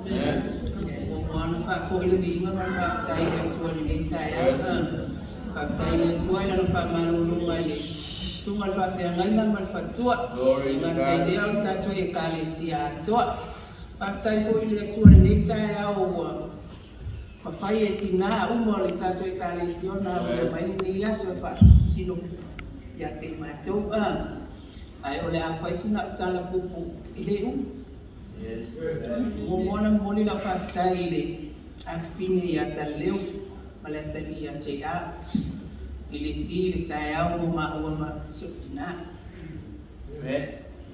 Mana fa ko ile bi ngam fa tai yang tua ni tai fa tai yang tua ila fa malu ngai tungal fa fe ngai man fa tua ngai dia ta tu e kalesia tua fa tai ko ile tua ni tai au fa fai e tina umo le ta tu e kalesia na mai ni ya so fa sino ya te matou ai ole a fai sina tala pupu ile Mona moni la fastaile a fine ya taleu malata ia chea ile tire tayau ma sotina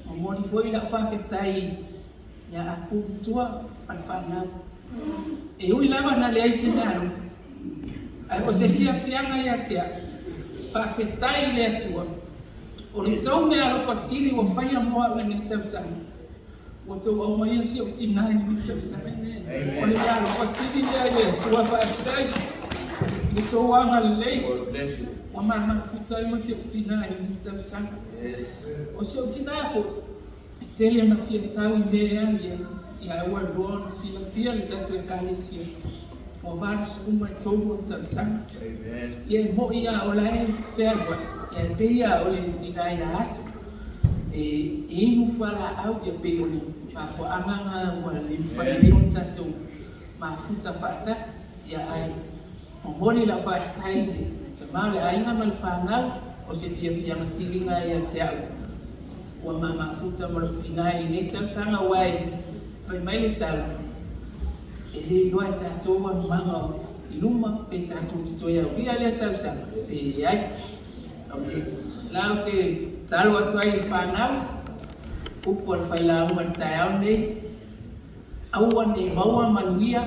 moni foi la fastaile ya aku tua panfana e ui lava na lei sinaro ai você fia fianga ya tia fastaile tua o então me alo fasili o fanya mo la ni tabsana Wato wa mai si utina ni tabsana o le ya ko sidi ya wa fa tai ni to wa ngalei wa ma ma kutai ma si utina ni tabsana o si utina fo tele na fia sawi be ya wa don si na fia ni tatu kalisi o va su ma to mo tabsana ye mo ya o la ferwa ya be ya o le tina ya aso e no fala au de peoni ma fo amanga wala le fai on tato ma futa patas ya ai ngoni la fa tai tamale ai ngamal fanal o se pia pia masilinga ya tau wa mama futa martinai ne tsanga wai fai mai le tal e le loa tato wa manga iluma pe tato to ya ria le tau sa pe ai laute Talo atu ai whanau, upon whailau man taiau nei, awan e maua manuia,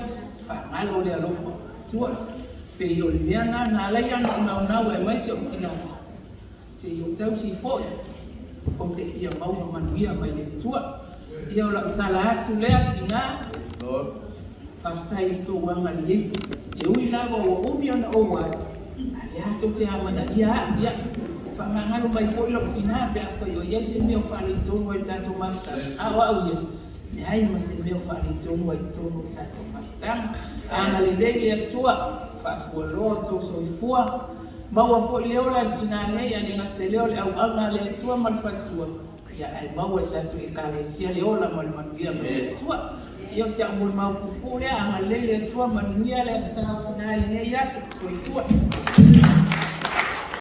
whangalo le alofa tua, pe i o le meana na alai ana unau e mai se o tina, se i o tau si foi, o te ia maua manuia mai le tua, ia o lau tala atu lea tina, paftai to wanga li e ui lava o umi ana o wai, ale ato te amana ia, Pamangalo mai foi lo tina be a foi o ia se meu falito no tato masa a wa uia me ai ma se meu falito no tato masa ana le le tua pa ko roto so fua ma wa foi le ora tina nei ani na te le au ana le tua mal fatua ya ai ma wa tato e kale sia le ola mal mangia me tua io se amor ma ku pure ana le tua mangia le sa finale nei ya so tua